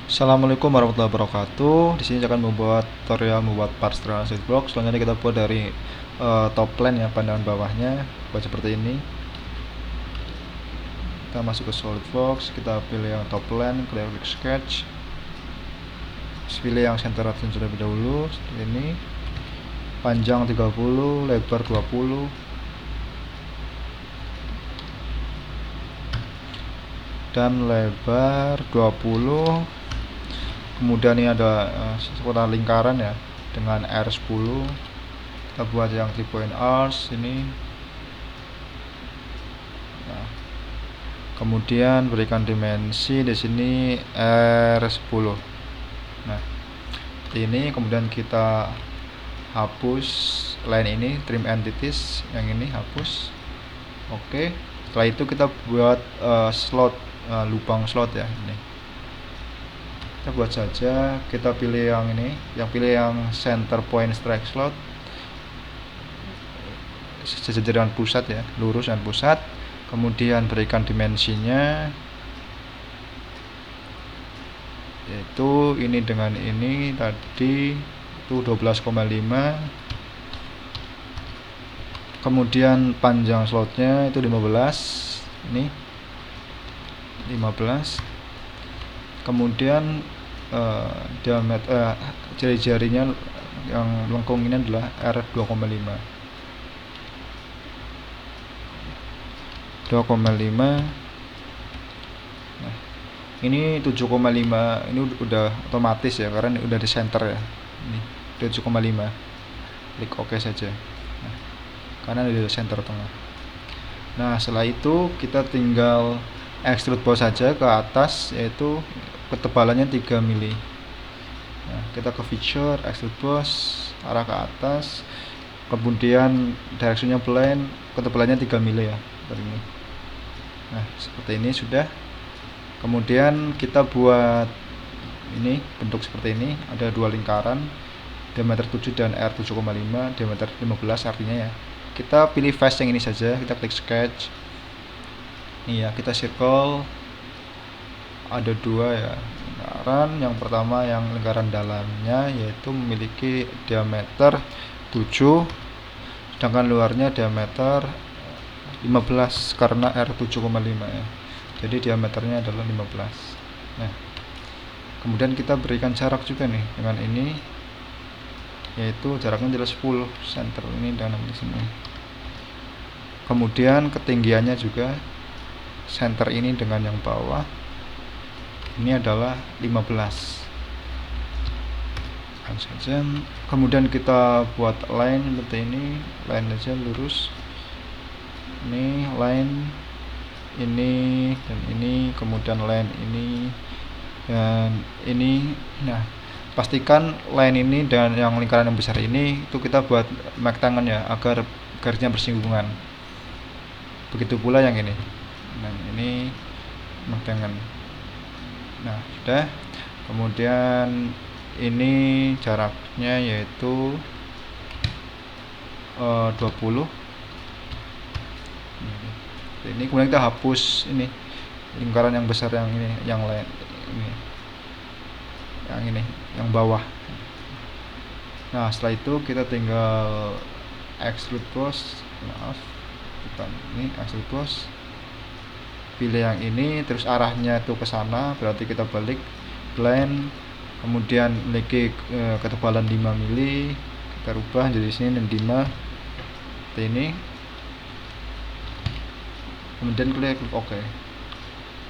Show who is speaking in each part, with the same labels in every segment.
Speaker 1: Assalamualaikum warahmatullahi wabarakatuh. Di sini saya akan membuat tutorial membuat parts transit block. Selanjutnya kita buat dari top plan ya, pandangan bawahnya buat seperti ini. Kita masuk ke SolidWorks, kita pilih yang top plan, klik sketch. Pilih yang center radius terlebih dahulu, seperti ini. Panjang 30, lebar 20. Dan lebar 20. Kemudian ini ada seputar lingkaran ya dengan R10. Kita buat yang 3 point arcs ini. Nah, kemudian berikan dimensi di sini R10. Nah, ini kemudian kita hapus line ini, trim entities yang ini hapus. Oke, setelah itu kita buat slot, lubang slot ya ini. Kita buat saja, kita pilih yang ini, pilih yang center point strike slot, sejajar dengan pusat ya, lurus dan pusat. Kemudian berikan dimensinya, yaitu ini dengan ini tadi itu 12,5. Kemudian panjang slotnya itu 15, ini 15. Kemudian diameter jari-jarinya yang lengkung ini adalah R2,5. 2,5. Nah, ini 7,5. Ini udah otomatis ya, karena ini udah di center ya. Ini 7,5. Klik OK saja. Nah, karena di center tengah. Nah, setelah itu kita tinggal extrude boss saja ke atas, yaitu ketebalannya 3 mili. Nah, kita ke feature, extrude boss, arah ke atas, kemudian directionnya plane, ketebalannya 3 mili ya, seperti ini. Nah, seperti ini sudah. Kemudian kita buat ini bentuk seperti ini, ada dua lingkaran, diameter 7 dan R7,5, diameter 15 artinya ya. Kita pilih face yang ini saja, kita klik sketch. Iya, kita circle. Ada dua ya lingkaran. Yang pertama yang lingkaran dalamnya yaitu memiliki diameter 7, sedangkan luarnya diameter 15 karena R7,5 ya. Jadi diameternya adalah 15. Nah, kemudian kita berikan jarak juga nih dengan ini, yaitu jaraknya adalah 10 cm ini dan di sini. Kemudian ketinggiannya juga center ini dengan yang bawah ini adalah 15 saja. Kemudian kita buat line seperti ini, line aja lurus. Ini line ini dan ini, kemudian line ini dan ini. Nah, pastikan line ini dan yang lingkaran yang besar ini itu kita buat rectangle ya, agar garisnya bersinggungan. Begitu pula yang ini. Nah, ini rectangle. Nah, sudah. Kemudian ini jaraknya yaitu 20. Ini kemudian kita hapus ini lingkaran yang besar yang ini, yang lain ini, yang bawah. Nah, setelah itu kita tinggal extrude boss, bukan ini, extrude boss. Pilih yang ini, terus arahnya itu ke sana, berarti kita balik plane. Kemudian memiliki ketebalan 5 mili, kita rubah jadi sini 5 seperti ini. Kemudian klik OK.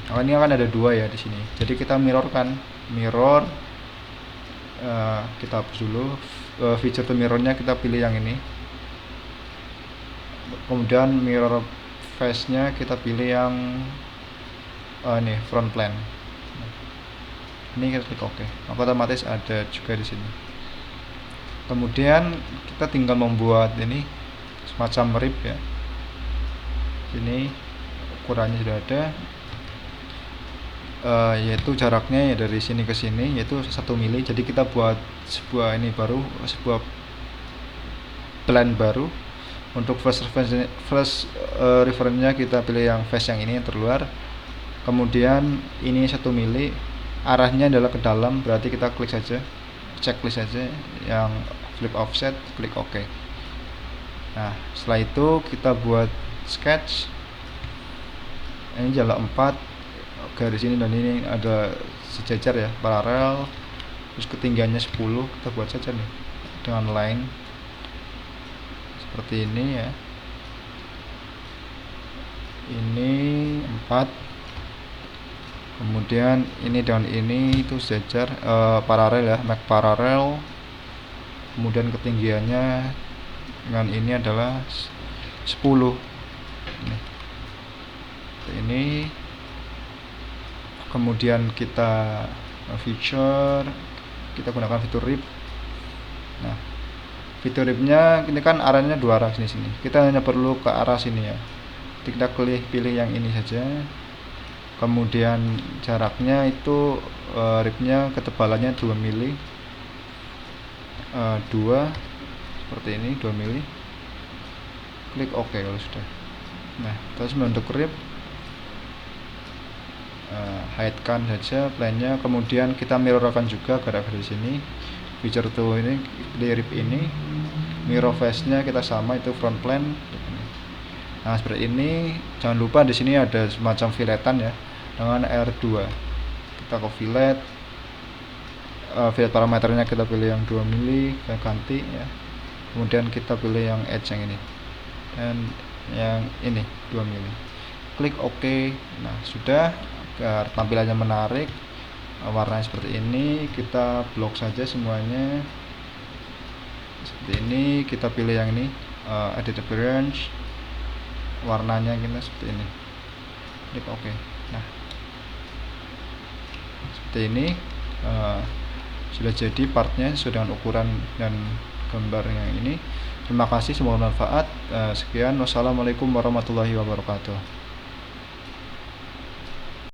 Speaker 1: Nah, ini akan ada dua ya di sini. Jadi kita mirror, kita hapus dulu feature to mirrornya, kita pilih yang ini. Kemudian mirror face-nya kita pilih yang ini front plane. Ini kita klik OK. Maka otomatis ada juga di sini. Kemudian kita tinggal membuat ini semacam rib ya. Sini ukurannya sudah ada, yaitu jaraknya ya dari sini ke sini yaitu 1 mili. Jadi kita buat sebuah ini baru, sebuah plan baru. Untuk first reference-nya kita pilih yang face yang ini yang terluar. Kemudian ini 1 mili, arahnya adalah ke dalam, berarti kita klik saja, checklist saja yang flip offset, klik OK. Nah, setelah itu kita buat sketch. Ini jalan 4 garis ini dan ini ada sejajar ya, paralel, terus ketinggiannya 10. Kita buat saja nih dengan line seperti ini ya. Ini 4, kemudian ini dan ini itu sejajar, paralel ya, make paralel. Kemudian ketinggiannya dengan ini adalah 10. Ini kemudian kita feature, kita gunakan fitur rip. Nah, fitur ripnya ini kan arahnya dua arah sini, kita hanya perlu ke arah sini ya. Kita pilih yang ini saja. Kemudian jaraknya itu ripnya ketebalannya 2 mili, 2 seperti ini, 2 mili. Klik OK kalau sudah. Nah, terus untuk rip, hide-kan saja plane-nya. Kemudian kita mirrorkan juga gara-gara di sini. Feature tool ini di rip ini, mirror face-nya kita sama, itu front plane. Nah, seperti ini. Jangan lupa di sini ada semacam filletan ya, dengan R2. Kita ke fillet, fillet parameternya kita pilih yang 2 mili, kita ganti ya. Kemudian kita pilih yang edge yang ini dan yang ini 2 mili. Klik OK. Nah, sudah, agar tampilannya menarik, warnanya seperti ini. Kita blok saja semuanya seperti ini. Kita pilih yang ini, edit appearance, warnanya kita seperti ini, klik OK. Nah, seperti ini sudah jadi partnya sesuai dengan ukuran dan gambar yang ini. Terima kasih, semoga bermanfaat. Sekian, wassalamualaikum warahmatullahi wabarakatuh.